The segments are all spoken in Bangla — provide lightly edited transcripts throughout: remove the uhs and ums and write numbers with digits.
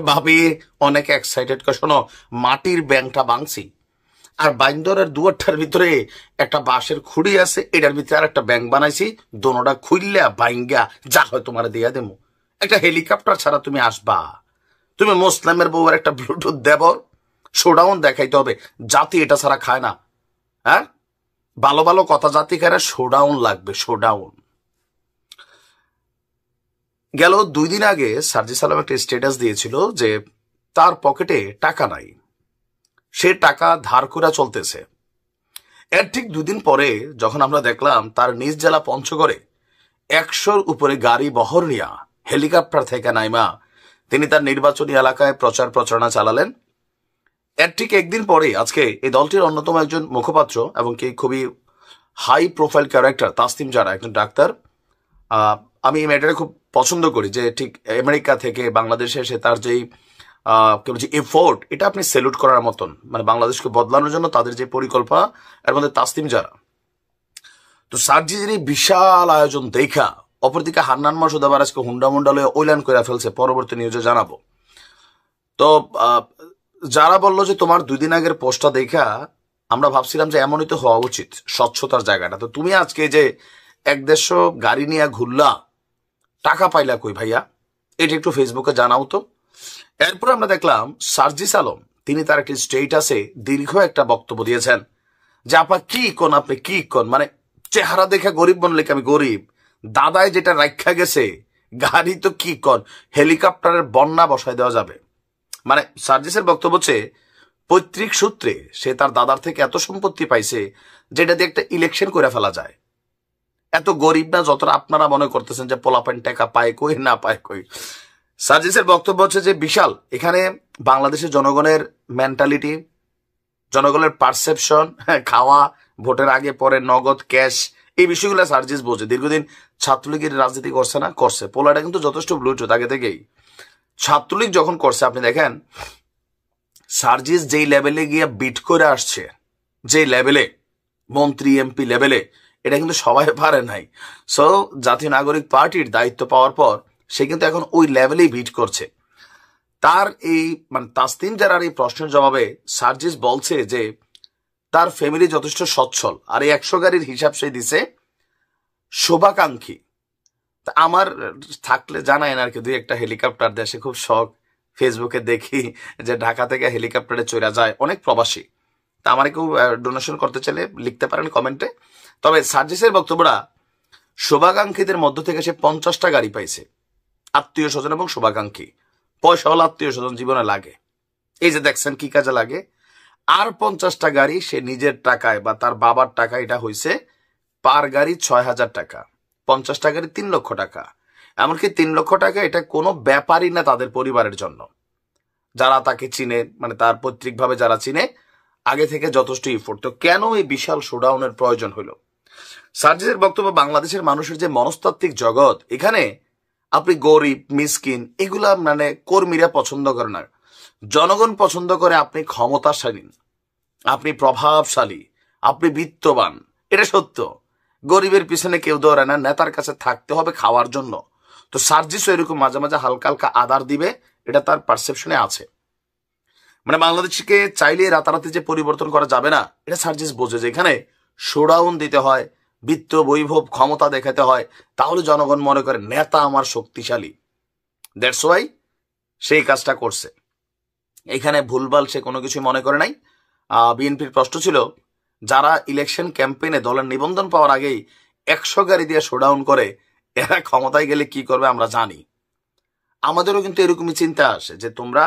ভাবি অনেক এক্সাইটেড করে, শোনো, মাটির ব্যাংকটা ভাঙছি, আর বাইন্দরের দুয়ারটার ভিতরে একটা বাঁশের খুঁড়ি আছে, এটার ভিতরে আর একটা ব্যাংক বানাইছি, দোনোটা খুললা বাইঙ্গা যা হয় তোমার দিয়া দেবো। একটা হেলিকপ্টার ছাড়া তুমি আসবা? তুমি মুসলিমের বউয়ের একটা ব্লুটুথ দেবর, শোডাউন দেখাইতে হবে। জাতি এটা ছাড়া খায় না। হ্যাঁ, ভালো ভালো কথা জাতি খায় না, শোডাউন লাগবে, শোডাউন। গেল 2 দিন আগে সার্জিস আলম একটা স্ট্যাটাস দিয়েছিল যে তার পকেটে টাকা নাই, সে টাকা ধার করে চলতেছে। এর ঠিক 2 দিন পরে যখন আমরা দেখলাম তার নিজ জেলা পঞ্চগড়ে 100-র উপরে গাড়ি বহর নিয়া হেলিকপ্টার থেকে নাইমা তিনি তার নির্বাচনী এলাকায় প্রচার প্রচারণা চালালেন। এর ঠিক একদিন পরে আজকে এই দলটির অন্যতম একজন মুখপাত্র এবং কি খুবই হাই প্রোফাইল ক্যারেক্টার তাসনিম জারা, একজন ডাক্তার, আমি এই মেয়েটাকে খুব পছন্দ করি, যে ঠিক আমেরিকা থেকে বাংলাদেশে এসে তার যেই এফোর্ট, এটা আপনি স্যালুট করার মতন। মানে বাংলাদেশকে বদলানোর জন্য তাদের যে পরিকল্পনা, এর মধ্যে তাসনিম জারা। তো সার্জিজের এই বিশাল আয়োজন দেখা অপরদিকে হান্নান মাসুদ আবার আজকে হুন্ডা মুন্ডা লয়ে ওইলান করে ফেলছে, পরবর্তী নিউজে জানাবো। তো যারা বললো যে তোমার 2 দিন আগের পোস্টটা দেখা আমরা ভাবছিলাম যে এমনই তো হওয়া উচিত, স্বচ্ছতার জায়গাটা। তো তুমি আজকে যে 150 গাড়ি নিয়ে ঘুরলা, টাকা পাইলা কই ভাইয়া? এটা একটু ফেসবুকে জানাও তো। এরপর আমরা দেখলাম সার্জিস আলম তিনি তার একটি স্টেটাসে দীর্ঘ একটা বক্তব্য দিয়েছেন যে আপা কি কোন, আপনি কি কোন, মানে চেহারা দেখে গরিব বনলে কি আমি গরিব? দাদায় যেটা রাখা গেছে গাড়ি তো কি কোন, হেলিকপ্টারের বন্যা বসায় দেওয়া যাবে। মানে সার্জিসের বক্তব্য হচ্ছে পৈতৃক সূত্রে সে তার দাদার থেকে এত সম্পত্তি পাইছে যেটা দিয়ে একটা ইলেকশন করে ফেলা যায়। এত গরিব না যতটা আপনারা মনে করতেছেন যে পোলাপাইন টাকা পায় কই না পায় কই। সার্জিসের বক্তব্য হচ্ছে যে বিশাল, এখানে বাংলাদেশের জনগণের মেন্টালিটি, জনগণের পারসেপশন, খাওয়া, ভোটের আগে পরে নগদ ক্যাশ, এই বিষয়গুলো সার্জিস বোঝে। দীর্ঘদিন ছাত্রলীগের রাজনীতি করছে না, করছে। পোলাটা কিন্তু যথেষ্ট ব্লুটুথ আগে থেকেই। ছাত্রলীগ যখন করছে আপনি দেখেন সার্জিস যেই লেভেলে গিয়ে বিট করে আসছে, যে লেভেলে মন্ত্রী এমপি লেভেলে, এটা কিন্তু সবাই পারে নাই। সো জাতীয় নাগরিক পার্টির দায়িত্ব পাওয়ার পর সে কিন্তু এখন ওই লেভেলেই বিট করছে। তার এই মানে তাসনিম জারার এই প্রশ্নের জবাবে সার্জিস বলছে যে তার ফ্যামিলি যথেষ্ট সচ্ছল, আর এই 100 গাড়ির হিসাব সে দিছে শুভাকাঙ্ক্ষী। আমার থাকলে জানায় না আর কি, 2-1টা হেলিকপ্টার দেশে খুব শখ। ফেসবুকে দেখি যে ঢাকা থেকে হেলিকপ্টারে চড়া যায় অনেক প্রবাসী। তা আমার কেউ ডোনেশন করতে চাইলে লিখতে পারেন কমেন্টে। তবে সার্জিসের বক্তব্যটা, শুভাকাঙ্ক্ষীদের মধ্য থেকে সে 50টা গাড়ি পাইছে, আত্মীয় স্বজন এবং শুভাকাঙ্ক্ষী। পয়সা হল আত্মীয় স্বজন জীবনে লাগে, এই যে দেখছেন কি কাজে লাগে। আর 50টা গাড়ি সে নিজের টাকায় বা তার বাবার টাকা, এটা হয়েছে পার গাড়ি 6,000 টাকা। 50টা গাড়ি 3 লক্ষ টাকা। এমনকি 3 লক্ষ টাকা এটা কোনো ব্যাপারই না তাদের পরিবারের জন্য, যারা তাকে চিনে, মানে তার পৈতৃকভাবে যারা চিনে, আগে থেকে যথেষ্ট ইফোর্ট। তো কেন এই বিশাল শোডাউনের প্রয়োজন হলো? সার্জিসের বক্তব্য, বাংলাদেশের মানুষের যে মনস্তাত্ত্বিক জগৎ, এখানে আপনি গরিব মিসকিন এগুলা মানে কর্মীরা পছন্দ করে না, জনগণ পছন্দ করে আপনি ক্ষমতাশালী, আপনি প্রভাবশালী, আপনি বিত্তবান। এটা সত্য। গরিবের পিছনে কেউ দৌড়ায় না, নেতার কাছে থাকতে হবে খাওয়ার জন্য। তো সার্জিসও এরকম মাঝে মাঝে হালকা হালকা আদার দিবে, এটা তার পারসেপশনে আছে। মানে বাংলাদেশকে চাইলে রাতারাতি যে পরিবর্তন করা যাবে না, এটা সার্জিস বোঝে যে এখানে শোডাউন দিতে হয়, বিত্ত বৈভব ক্ষমতা দেখাতে হয়, তাহলে জনগণ মনে করে নেতা আমার শক্তিশালী। দ্যাটস ওয়াই সেই কাজটা করছে। এখানে ভুলভাল সে কোনো কিছু মনে করে নাই। বিএনপির প্রশ্ন ছিল, যারা ইলেকশন ক্যাম্পেইনে দলের নিবন্ধন পাওয়ার আগেই 100 গাড়ি দিয়ে শোডাউন করে, এরা ক্ষমতায় গেলে কি করবে আমরা জানি। আমাদেরও কিন্তু এরকমই চিন্তা আসে যে তোমরা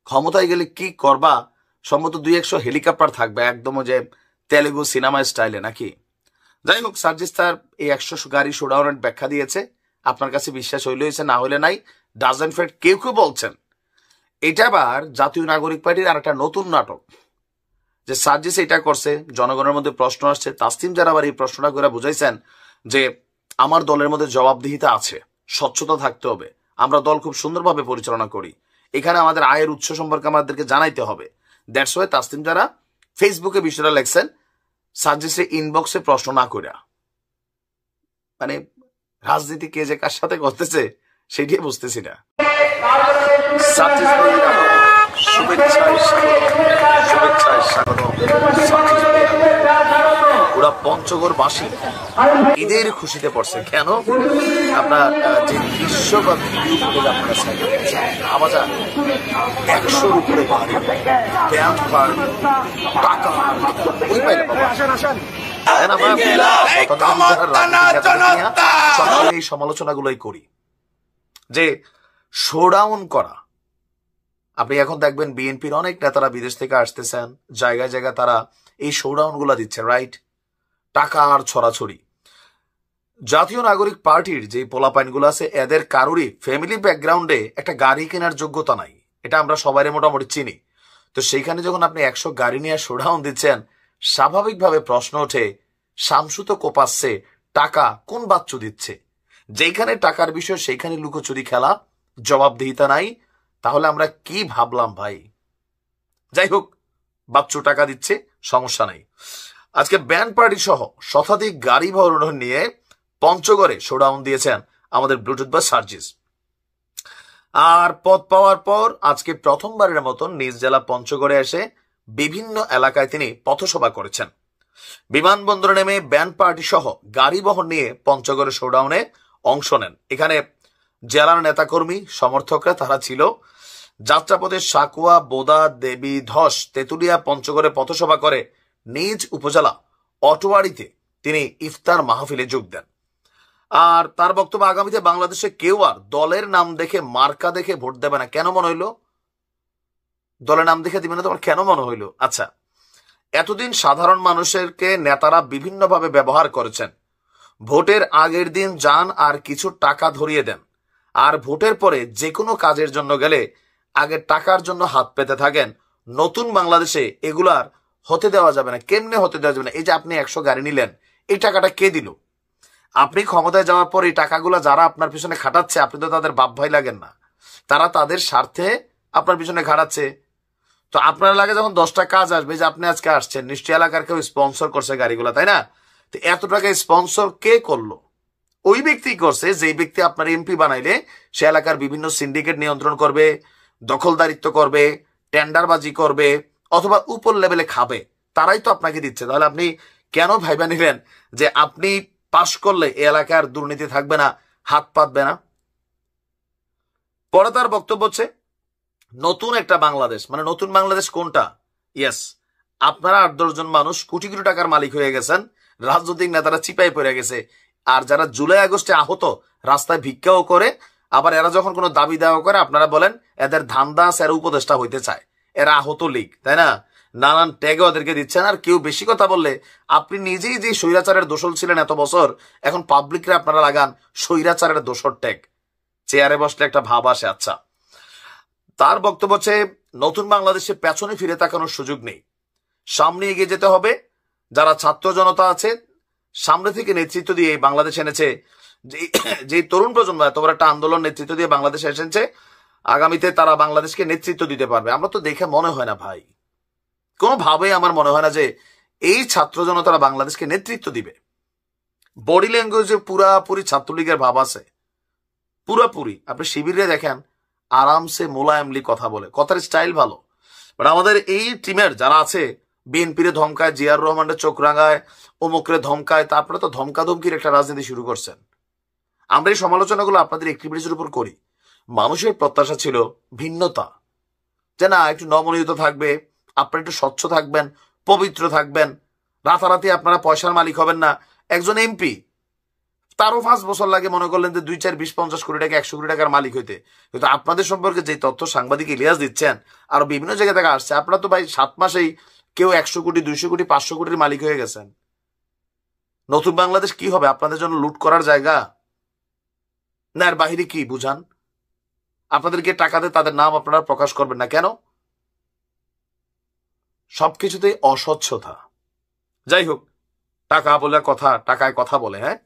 ক্ষমতায় গেলে কি করবা। সম্ভবত 2-100 হেলিকপ্টার থাকবে, একদম যে তেলেগু সিনেমা স্টাইলে নাকি। যাই হোক, সার্জিস তার এই 100 গাড়ি শোডাউনের ব্যাখ্যা দিয়েছে। আপনার কাছে বিশ্বাস হইলে হয়েছে, না হলে নাই। ডাজেন্ট ফ্যাক্ট কেউ কেউ বলছেন এটা আবার জাতীয় নাগরিক পার্টির আর একটা নতুন নাটক, যে সার্জিস এটা করছে, জনগণের মধ্যে প্রশ্ন আসছে। তাসনিম জারা আবার এই প্রশ্নটা করে বুঝাইছেন যে আমার দলের মধ্যে জবাবদিহিতা আছে, স্বচ্ছতা থাকতে হবে, আমরা দল খুব সুন্দরভাবে পরিচালনা করি, এখানে আমাদের আয়ের উৎস সম্পর্কে আমাদেরকে জানাইতে হবে। দ্যাটস ওয়াই তাসনিম জারা ফেসবুকে বিষয়টা লেখছেন, সার্জিসের ইনবক্সে প্রশ্ন না কইরা। মানে রাজনীতি কে যে কার সাথে করতেছে সেটাই বুঝতেছি না। সার্জিস ভাইয়ের শুভেচ্ছায় স্বাগত। ওরা পঞ্চগড়বাসী ঈদের খুশিতে পড়ছে কেন? আপনার যে দৃশ্য বা ভিডিও ফুটেজ আপনারা সাইডে দেখছেন, আমার 100-র উপরে বাড়ি, ব্যাংক বাড়ি, টাকা ওই পাইলে বাবা এই সমালোচনাগুলোই করি যে শোডাউন করা। আপনি এখন দেখবেন বিএনপির অনেক নেতারা বিদেশ থেকে আসতেছেন, জায়গায় জায়গায় তারা এই শোডাউন গুলা দিচ্ছে, রাইট? টাকা আর ছড়াছড়ি। জাতীয় নাগরিক পার্টির যে পোলাপাইন গুলো আছে, এদের কারোরই ফ্যামিলি ব্যাকগ্রাউন্ডে একটা গাড়ি কেনার যোগ্যতা নাই, এটা আমরা সবাই মোটামুটি চিনি। তো সেইখানে যখন আপনি 100 গাড়ি নিয়ে শোডাউন দিচ্ছেন, স্বাভাবিকভাবে প্রশ্ন ওঠে, শামসু তো কোপাচ্ছে, টাকা কোন বাচ্চু দিচ্ছে? যেখানে টাকার বিষয় সেইখানে লুকোচুরি খেলা, জবাবদিহিতা নাই। তাহলে আমরা কি ভাবলাম ভাই? যাই হোক, বাচ্চু টাকা দিচ্ছে, সমস্যা নাই। আজকে ব্যান্ড পার্টি সহ শতাধিক গাড়ি বহন নিয়ে পঞ্চগড়ে শোডাউন দিয়েছেন আমাদের ব্লুটুথ বা সার্জিস। আর পদ পাওয়ার পর আজকে প্রথমবারের মতন নিজ জেলা পঞ্চগড়ে এসে বিভিন্ন এলাকায় তিনি পথসভা করেছেন। বিমানবন্দরে নেমে ব্যান্ড পার্টি সহ গাড়ি বহন নিয়ে পঞ্চগড়ে শোডাউনে অংশ নেন। এখানে জেলার নেতাকর্মী সমর্থকরা তারা ছিল। যাত্রাপথে সাকুয়া, বোদা, দেবী, ধস, তেতুলিয়া, পঞ্চগড়ে পথসভা করে নিজ উপজেলা অটোয়ারিতে তিনি ইফতার মাহফিলে যোগ দেন। আর তার বক্তব্য, আগামীতে বাংলাদেশে কেউ আর দলের নাম দেখে, মার্কা দেখে ভোট দেবে না। কেন মনে হইলো দলের নাম দেখে দিবে না? তোমার কেন মনে হইলো? আচ্ছা, এতদিন সাধারণ মানুষেরকে নেতারা বিভিন্নভাবে ব্যবহার করেছেন। ভোটের আগের দিন যান আর কিছু টাকা ধরিয়ে দেন, আর ভোটের পরে যে কোনো কাজের জন্য গেলে আগে টাকার জন্য হাত পেতে থাকেন। নতুন বাংলাদেশে এগুলার হতে দেওয়া যাবে না। কেমনে হতে দেওয়া যাবে না? এই যে আপনি 100 গাড়ি নিলেন, এই টাকাটা কে দিল? আপনি ক্ষমতায় যাওয়ার পর এই টাকাগুলো যারা আপনার পিছনে খাটাচ্ছে, আপনি তো তাদের বাপ ভাই লাগেন না, তারা তাদের স্বার্থে আপনার পিছনে খাটাচ্ছে। তো আপনার লাগে যখন 10টা কাজ আসবে, যে আপনি আজকে আসছেন, নিশ্চয়ই এলাকার কেউ স্পন্সর করছে গাড়িগুলো, তাই না? তো এত টাকা স্পন্সর কে করলো? ওই ব্যক্তি করছে, যেই ব্যক্তি আপনার এমপি বানাইলে সে এলাকার বিভিন্ন সিন্ডিকেট নিয়ন্ত্রণ করবে, দখলদারিত্ব করবে, টেন্ডারবাজি করবে, অথবা উপর লেভেলে খাবে, তারাই তো আপনাকে দিচ্ছে। তাহলে আপনি কেন ভাইবা নিলেন যে আপনি পাশ করলে এ এলাকার দুর্নীতি থাকবে না, হাত পাতবে না? পরে তার বক্তব্য হচ্ছে নতুন একটা বাংলাদেশ। মানে নতুন বাংলাদেশ কোনটা? ইয়েস, আপনারা 8-10 জন মানুষ কোটি কোটি টাকার মালিক হয়ে গেছেন, রাজনৈতিক নেতারা চিপাই পড়ে গেছে। আর যারা জুলাই আগস্টে আহত, রাস্তায় ভিক্ষাও করে, আবার এরা যখন কোনো দাবি দেওয়া করে আপনারা বলেন এদের ধান্দা আছে, এরা উপদেষ্টা হইতে চায়, এরা আহত লীগ, তাই না? নানান ট্যাগে ওদেরকে দিচ্ছেন। আর কেউ বেশি কথা বললে আপনি নিজেই যে স্বৈরাচারের দোষর ছিলেন এত বছর, এখন পাবলিকরে আপনারা লাগান স্বৈরাচারের দোষর ট্যাগ। চেয়ারে বসলে একটা ভাব আসে। আচ্ছা, তার বক্তব্য হচ্ছে নতুন বাংলাদেশে পেছনে ফিরে তাকানোর সুযোগ নেই, সামনে এগিয়ে যেতে হবে। যারা ছাত্র জনতা আছে সামনে থেকে নেতৃত্ব দিয়ে বাংলাদেশ এনেছে, যে তরুণ প্রজন্ম এত বড় একটা আন্দোলন নেতৃত্ব দিয়ে বাংলাদেশে এসেছে, আগামীতে তারা বাংলাদেশকে নেতৃত্ব দিতে পারবে। আমরা তো দেখে মনে হয় না ভাই, কোনোভাবেই আমার মনে হয় না যে এই ছাত্র জনতারা বাংলাদেশকে নেতৃত্ব দিবে। বডি ল্যাঙ্গুয়েজে পুরাপুরি ছাত্রলীগের ভাব আছে, পুরাপুরি। আপনি শিবিরে দেখেন, আরামসে মোলায়েমলি কথা বলে, কথার স্টাইল ভালো। বাট আমাদের এই টিমের যারা আছে, বিএনপিরে ধমকায়, জিয়ার রহমানের চোখ রাঙায়, অমুকরে ধমকায়, তারপরে তো ধমকাধমকির একটা রাজনীতি শুরু করছেন। আমরা এই সমালোচনাগুলো আপনাদের অ্যাক্টিভিটিসের উপর করি। মানুষের প্রত্যাশা ছিল ভিন্নতা, যে না একটু নমনীয়তা থাকবে, আপনারা একটু স্বচ্ছ থাকবেন, পবিত্র থাকবেন, রাতারাতি আপনারা পয়সার মালিক হবেন না। একজন এমপি, তারও 5 বছর লাগে মনে করলেন যে 2, 4, 20, 50 কোটি টাকা, 100 কোটি টাকার মালিক হইতে। কিন্তু আপনাদের সম্পর্কে যে তথ্য সাংবাদিক ইলিয়াস দিচ্ছেন, আর বিভিন্ন জায়গা থেকে আসছে, আপনারা তো ভাই 7 মাসেই কেউ 100 কোটি, 200 কোটি, 500 কোটির মালিক হয়ে গেছেন। নতুন বাংলাদেশ কি হবে? আপনাদের জন্য লুট করার জায়গা না? এর বাহিরে কি বুঝান? আপনাদেরকে টাকাতে তাদের নাম আপনারা প্রকাশ করবেন না কেন? সবকিছুতেই অস্বচ্ছতা। যাই হোক, টাকা বলে কথা, টাকায় কথা বলে, হ্যাঁ।